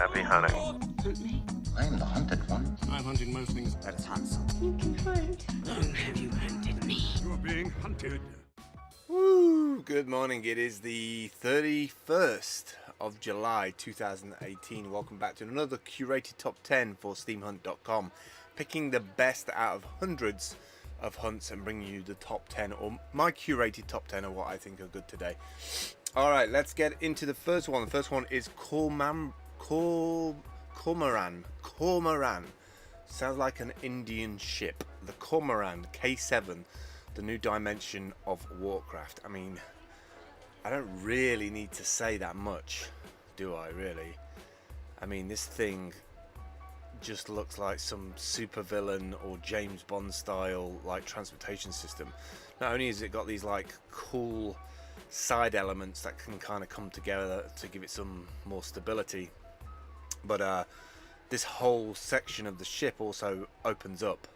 Happy hunting. Hunt me. I am the hunted one. I'm hunting most things. Let's hunt some. You can hunt. Long have you hunted me? You're being hunted. Woo! Good morning. It is the 31st of July 2018. Welcome back to another curated top 10 for steemhunt.com. Picking the best out of hundreds of hunts and bringing you the top 10, or my curated top 10 of what I think are good today. Alright, let's get into the first one. The first one is Cormorant. Sounds like an Indian ship. The Cormorant K7, the new dimension of Warcraft. I mean, I don't really need to say that much, do I really? I mean, this thing just looks like some supervillain or James Bond style like transportation system. Not only has it got these like cool side elements that can kind of come together to give it some more stability, but this whole section of the ship also opens up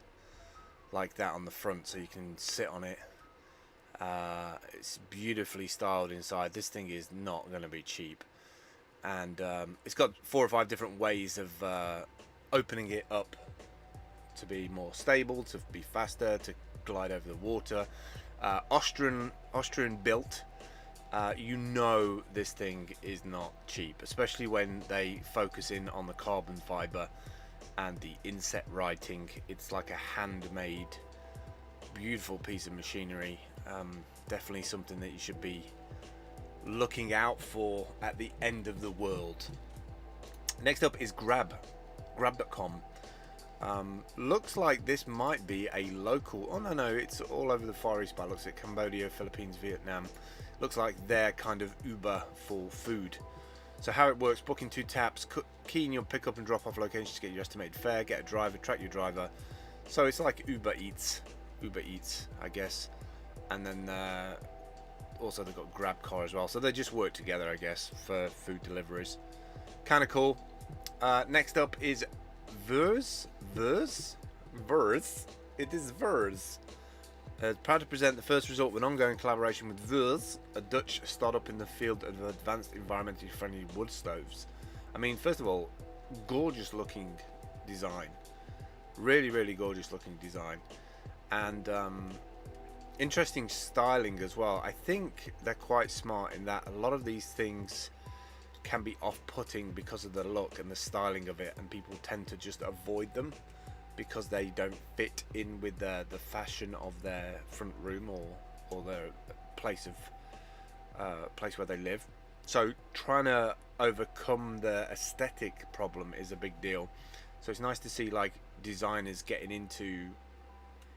like that on the front, so you can sit on it. It's beautifully styled inside. This thing is not going to be cheap, and it's got 4 or 5 different ways of opening it up to be more stable, to be faster, to glide over the water. Austrian built. You know this thing is not cheap, especially when they focus in on the carbon fiber and the inset writing. It's like a handmade, beautiful piece of machinery. Definitely something that you should be looking out for at the end of the world. Next up is grab.com. Looks like this might be a local, oh no, it's all over the Far East, but looks at Cambodia, Philippines, Vietnam. Looks like they're kind of Uber for food. So how it works: booking 2 taps, key in your pick up and drop off locations to get your estimated fare, get a driver, track your driver. So it's like Uber Eats, I guess. And then also they've got Grab Car as well. So they just work together, I guess, for food deliveries. Kind of cool. Next up is Verse. It is Verse. Proud to present the first result of an ongoing collaboration with Verse, a Dutch startup in the field of advanced environmentally friendly wood stoves. I mean, first of all, gorgeous looking design. Really gorgeous looking design. And interesting styling as well. I think they're quite smart in that a lot of these things can be off-putting because of the look and the styling of it, and people tend to just avoid them because they don't fit in with the fashion of their front room or their place where they live. So trying to overcome the aesthetic problem is a big deal. So it's nice to see like designers getting into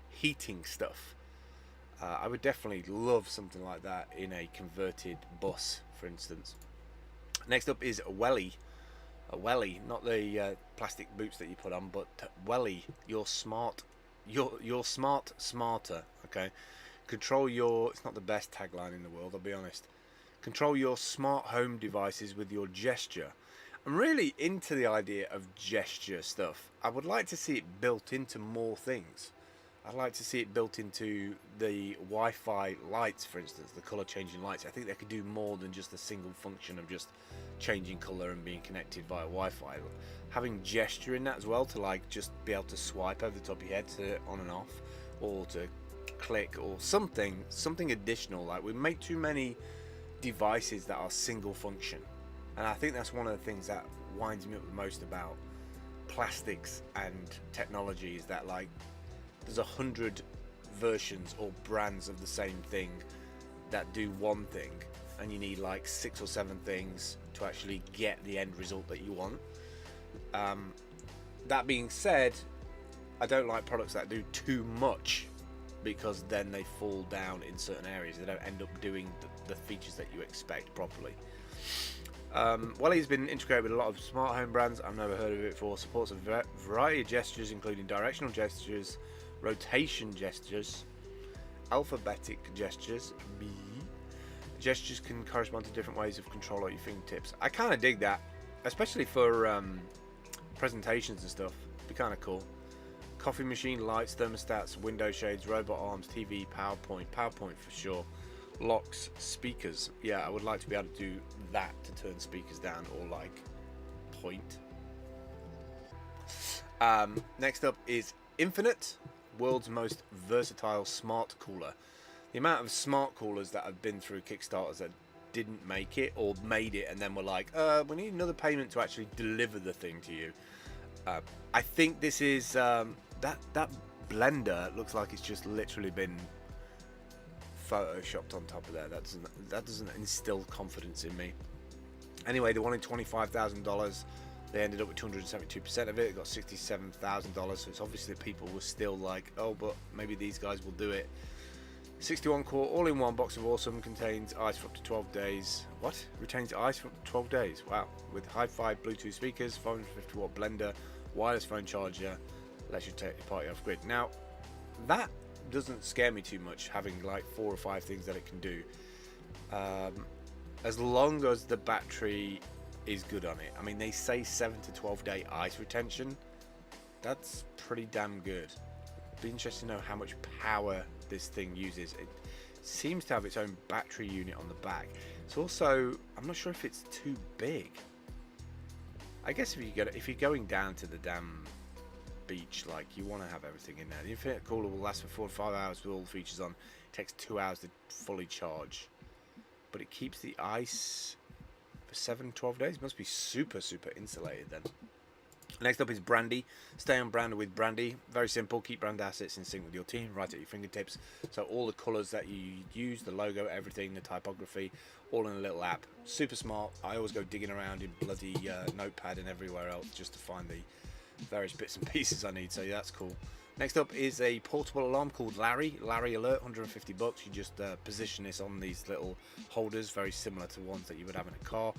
heating stuff. I would definitely love something like that in a converted bus, for instance. Next up is Welly. A Welly, not the plastic boots that you put on, but Welly. You're smart. You're smarter. Okay. Control your. It's not the best tagline in the world, I'll be honest. Control your smart home devices with your gesture. I'm really into the idea of gesture stuff. I would like to see it built into more things. I'd like to see it built into the Wi-Fi lights, for instance, the color changing lights. I think they could do more than just a single function of just changing color and being connected via Wi-Fi. Having gesture in that as well, to like just be able to swipe over the top of your head to on and off, or to click, or something additional. Like, we make too many devices that are single function, and I think that's one of the things that winds me up the most about plastics and technology, is that like there's 100 versions or brands of the same thing that do one thing, and you need like 6 or 7 things to actually get the end result that you want. That being said, I don't like products that do too much, because then they fall down in certain areas. They don't end up doing the features that you expect properly. Welly's been integrated with a lot of smart home brands. I've never heard of it before. Supports a variety of gestures, including directional gestures, rotation gestures, alphabetic gestures. B. Gestures can correspond to different ways of control at your fingertips. I kind of dig that, especially for presentations and stuff. Be kind of cool. Coffee machine, lights, thermostats, window shades, robot arms, TV, PowerPoint for sure. Locks, speakers. Yeah, I would like to be able to do that, to turn speakers down, or like point. Next up is Infinite, world's most versatile smart cooler. The amount of smart coolers that have been through Kickstarters that didn't make it or made it and then were like, we need another payment to actually deliver the thing to you. I think this is that blender looks like it's just literally been photoshopped on top of there. That doesn't instill confidence in me. Anyway, they wanted $25,000. They ended up with 272% of it. It got $67,000. So it's obviously that people were still like, oh, but maybe these guys will do it. 61 core all-in-one box of awesome, contains ice for up to 12 days. What? Retains ice for up to 12 days. Wow. With hi-fi Bluetooth speakers, 450 watt blender, wireless phone charger, lets you take your party off grid. Now, that doesn't scare me too much, having like 4 or 5 things that it can do. As long as the battery is good on it. I mean, they say 7 to 12 day ice retention. That's pretty damn good. Be interesting to know how much power this thing uses. It seems to have its own battery unit on the back. It's also, I'm not sure if it's too big. I guess if you're going down to the damn beach, like, you want to have everything in there. The Infinite cooler will last for 4 to 5 hours with all the features on. It takes 2 hours to fully charge, but it keeps the ice for 7 to 12 days. It must be super insulated then. Next up is Brandy. Stay on brand with Brandy. Very simple. Keep brand assets in sync with your team, right at your fingertips. So all the colours that you use, the logo, everything, the typography, all in a little app. Super smart. I always go digging around in bloody Notepad and everywhere else just to find the various bits and pieces I need. So yeah, that's cool. Next up is a portable alarm called Larry Alert, $150. You just position this on these little holders, very similar to ones that you would have in a car.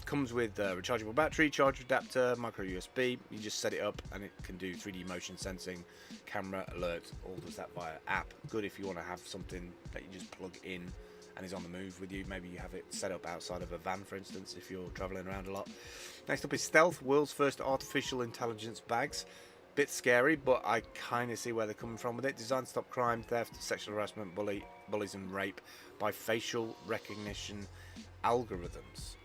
Comes with a rechargeable battery, charge adapter, micro USB. You just set it up and it can do 3D motion sensing, camera, alert, all does that via app. Good if you want to have something that you just plug in and is on the move with you. Maybe you have it set up outside of a van, for instance, if you're traveling around a lot. Next up is Stealth, world's first artificial intelligence bags. Bit scary, but I kind of see where they're coming from with it. Designed to stop crime, theft, sexual harassment, bullies and rape by facial recognition algorithms.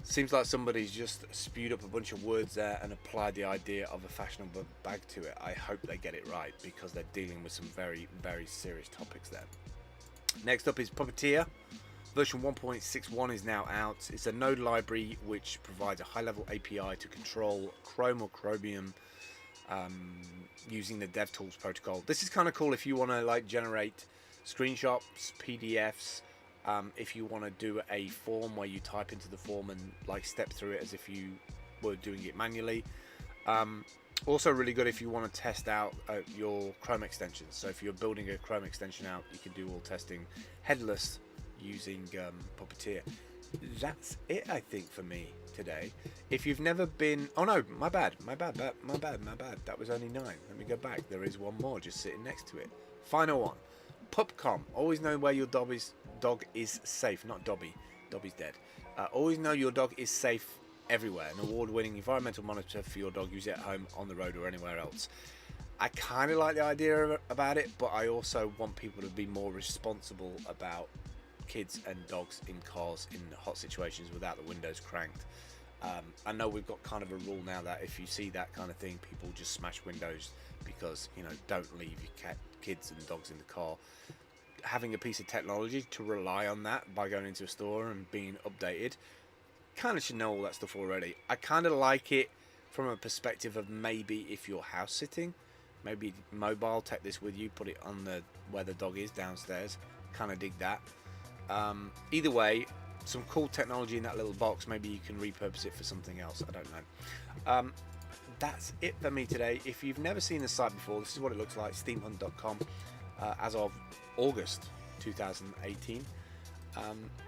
Seems like somebody's just spewed up a bunch of words there and applied the idea of a fashionable bag to it. I hope they get it right, because they're dealing with some very serious topics there. Next up is Puppeteer. Version 1.61 is now out. It's a node library which provides a high-level API to control Chrome or Chromium using the DevTools protocol. This is kind of cool if you want to like generate screenshots, PDFs, if you want to do a form where you type into the form and like step through it as if you were doing it manually. Also really good if you want to test out your Chrome extensions. So if you're building a Chrome extension out, you can do all testing headless using Puppeteer. That's it, I think, for me today. If you've never been, oh no, my bad, that was only 9. Let me go back. There is one more just sitting next to it. Final one. Pupcom. Always know where your dog is safe. Not Dobby. Dobby's dead. Always know your dog is safe everywhere. An award-winning environmental monitor for your dog. Use it at home, on the road, or anywhere else. I kind of like the idea about it, but I also want people to be more responsible about kids and dogs in cars in hot situations without the windows cranked. I know we've got kind of a rule now that if you see that kind of thing, people just smash windows because, you know, don't leave your kids and dogs in the car. Having a piece of technology to rely on that by going into a store and being updated, kind of should know all that stuff already. I kind of like it from a perspective of maybe if you're house sitting, maybe mobile, take this with you, put it on the where the dog is downstairs. Kind of dig that. Either way, some cool technology in that little box. Maybe you can repurpose it for something else. I don't know. That's it for me today. If you've never seen the site before, this is what it looks like. steemhunt.com as of August 2018.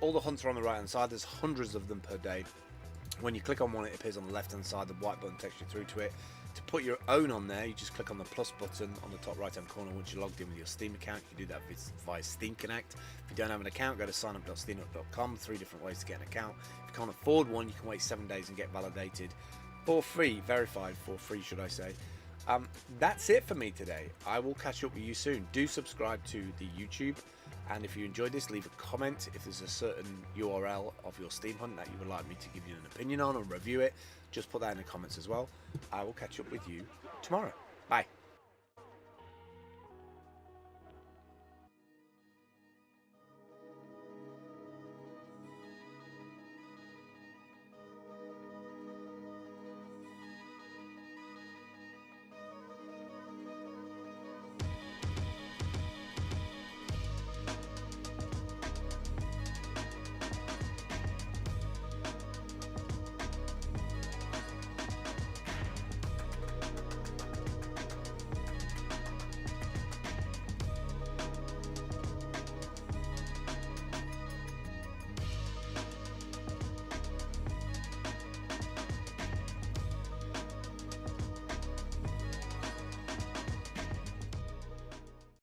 All the hunts are on the right hand side. There's hundreds of them per day. When you click on one, it appears on the left hand side. The white button takes you through to it. To put your own on there, you just click on the plus button on the top right hand corner once you're logged in with your Steam account. You do that via Steam Connect. If you don't have an account, go to signup.steemhunt.com. 3 different ways to get an account. If you can't afford one, you can wait 7 days and get validated for free, verified for free, should I say. That's it for me today. I will catch up with you soon. Do subscribe to the YouTube And if you enjoyed this, leave a comment. If there's a certain URL of your Steam Hunt that you would like me to give you an opinion on or review it, just put that in the comments as well. I will catch up with you tomorrow. Bye.